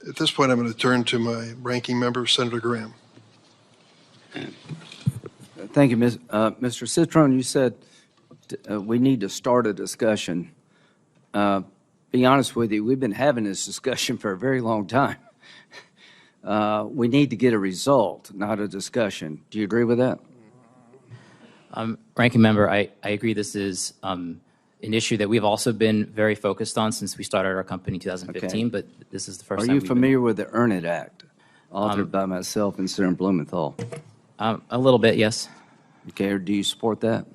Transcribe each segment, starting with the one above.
At this point, I'm going to turn to my ranking member, Senator Graham. Thank you, Mr. Citron. You said we need to start a discussion. Be honest with you, we've been having this discussion for a very long time. We need to get a result, not a discussion. Do you agree with that? Ranking member, I agree this is an issue that we've also been very focused on since we started our company in 2015, but this is the first time. Are you familiar with the Earn It Act, authored by myself and Senator Blumenthal? A little bit, yes. Okay, or do you support that?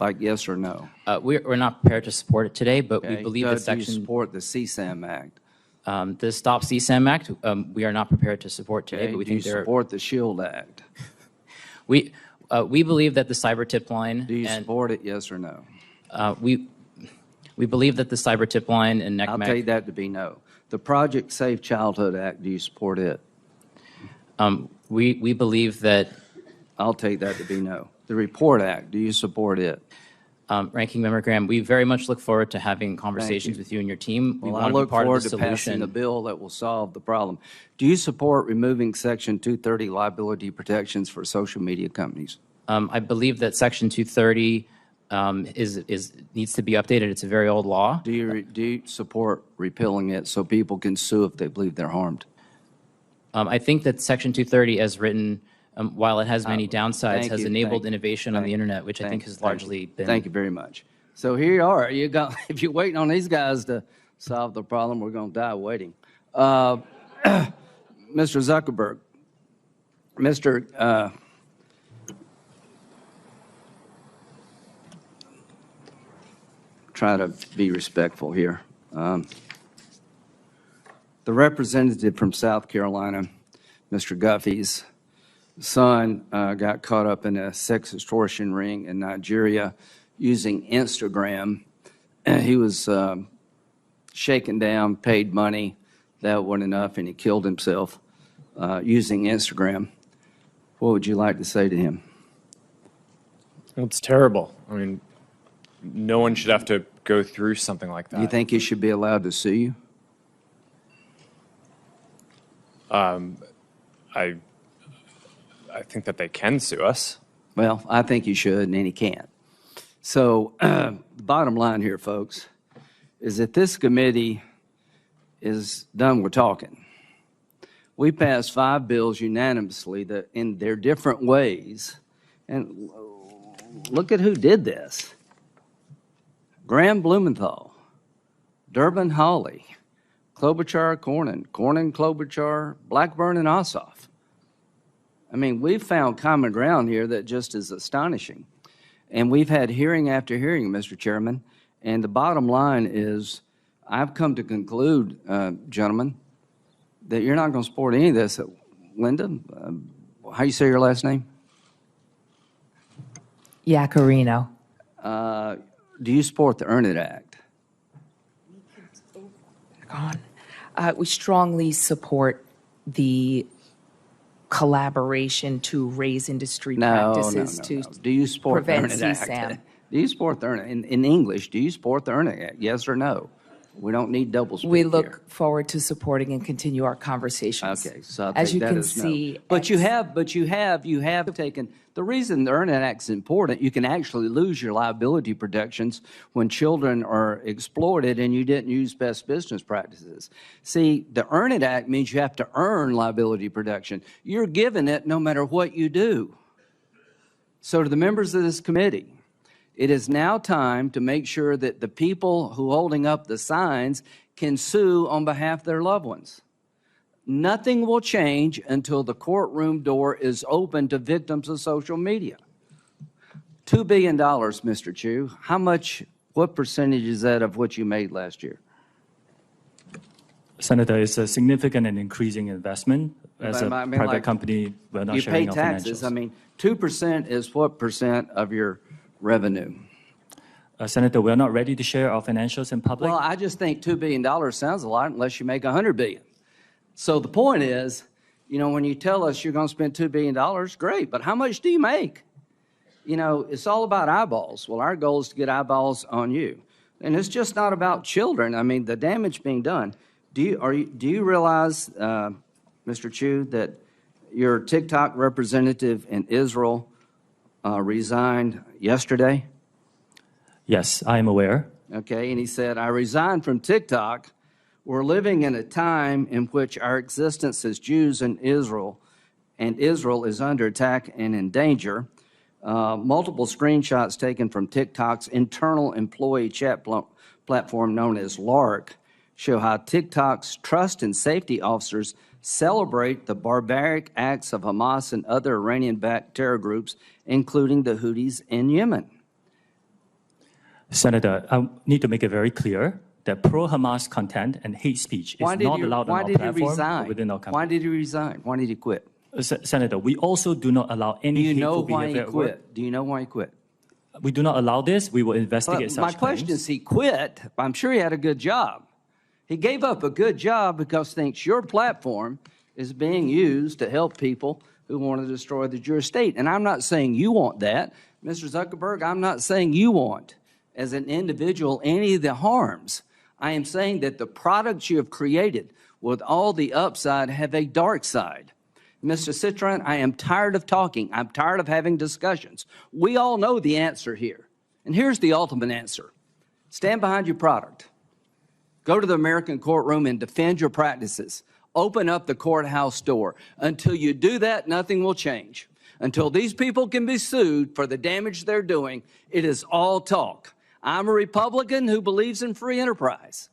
Like yes or no? We're not prepared to support it today, but we believe that section. Do you support the CSAM Act? The Stop CSAM Act, we are not prepared to support today, but we think do you support the SHIELD Act? We believe that the cyber tip line. Do you support it, yes or no? We believe that the cyber tip line and NECMEC. I'll take that to be no. The Project Safe Childhood Act, do you support it? We believe that. I'll take that to be no. The Report Act, do you support it? Ranking Member Graham, we very much look forward to having conversations with you and your team. Well, I look forward to passing the bill that will solve the problem. Do you support removing Section 230 liability protections for social media companies? I believe that Section 230 needs to be updated. It's a very old law. Do you support repealing it so people can sue if they believe they're harmed? I think that Section 230, as written, while it has many downsides, has enabled innovation on the internet, which I think has largely been. Thank you very much. So here you are. You got. If you're waiting on these guys to solve the problem, we're going to die waiting. Mr. Zuckerberg, try to be respectful here. The representative from South Carolina, Mr. Guffey's son got caught up in a sex extortion ring in Nigeria using Instagram. He was shaken down, paid money. That wasn't enough, and he killed himself using Instagram. What would you like to say to him? It's terrible. I mean, no one should have to go through something like that. You think he should be allowed to sue you? I think that they can sue us. Well, I think he should, and he can't. So the bottom line here, folks, is that this committee is done with talking. We passed 5 bills unanimously that in their different ways, and look at who did this. Graham Blumenthal, Durbin Hawley, Klobuchar Cornyn, Klobuchar, Blackburn, and Ossoff. I mean, we've found common ground here that just is astonishing. And we've had hearing after hearing, Mr. Chairman, and the bottom line is I've come to conclude, gentlemen, that you're not going to support any of this. Linda, how you say your last name? Yacarino. Do you support the Earn It Act? We strongly support the collaboration to raise industry practices to do you support prevent the Earn It CSAM. Act? Do you support the Earn It in English? Do you support the Earn It Act? Yes or no? We don't need double speak. We look forward to supporting and continue our conversations. Okay, so as you can see, no. But you have taken the reason the Earn It Act is important. You can actually lose your liability protections when children are exploited and you didn't use best business practices. See, the Earn It Act means you have to earn liability protection. You're given it no matter what you do. So to the members of this committee, it is now time to make sure that the people who are holding up the signs can sue on behalf of their loved ones. Nothing will change until the courtroom door is open to victims of social media. $2 billion, Mr. Chu. What percentage is that of what you made last year? Senator, it's a significant and increasing investment. As a private company, we're not sharing our financials. You pay taxes. I mean, 2% is what percent of your revenue? Senator, we're not ready to share our financials in public. Well, I just think $2 billion sounds a lot unless you make $100 billion. So the point is, you know, when you tell us you're going to spend $2 billion, great, but how much do you make? You know, it's all about eyeballs. Well, our goal is to get eyeballs on you. And it's just not about children. I mean, the damage being done. Do you realize, Mr. Chu, that your TikTok representative in Israel resigned yesterday? Yes, I am aware. Okay, and he said, I resigned from TikTok. We're living in a time in which our existence as Jews in Israel, and Israel is under attack and in danger. Multiple screenshots taken from TikTok's internal employee chat platform known as LARC show how TikTok's trust and safety officers celebrate the barbaric acts of Hamas and other Iranian-backed terror groups, including the Houthis in Yemen. Senator, I need to make it very clear that pro-Hamas content and hate speech is not allowed on our platform or within our company. Why did he resign? Why did he quit? Senator, we also do not allow any hateful behavior at work. Do you know why he quit? We do not allow this. We will investigate such claims. My question is, he quit. I'm sure he had a good job. He gave up a good job because he thinks your platform is being used to help people who want to destroy the Jewish state. And I'm not saying you want that. Mr. Zuckerberg, I'm not saying you want, as an individual, any of the harms. I am saying that the products you have created with all the upside have a dark side. Mr. Citron, I am tired of talking. I'm tired of having discussions. We all know the answer here. And here's the ultimate answer. Stand behind your product. Go to the American courtroom and defend your practices. Open up the courthouse door. Until you do that, nothing will change. Until these people can be sued for the damage they're doing, it is all talk. I'm a Republican who believes in free enterprise.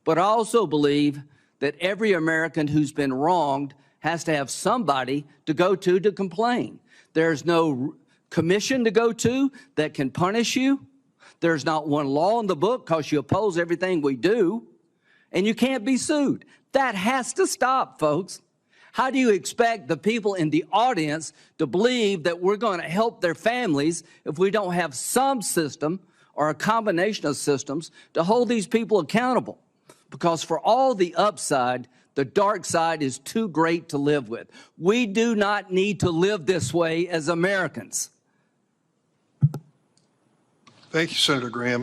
But I also believe that every American who's been wronged has to have somebody to go to complain. There's no commission to go to that can punish you. There's not one law in the book because you oppose everything we do. And you can't be sued. That has to stop, folks. How do you expect the people in the audience to believe that we're going to help their families if we don't have some system or a combination of systems to hold these people accountable? Because for all the upside, the dark side is too great to live with. We do not need to live this way as Americans. Thank you, Senator Graham.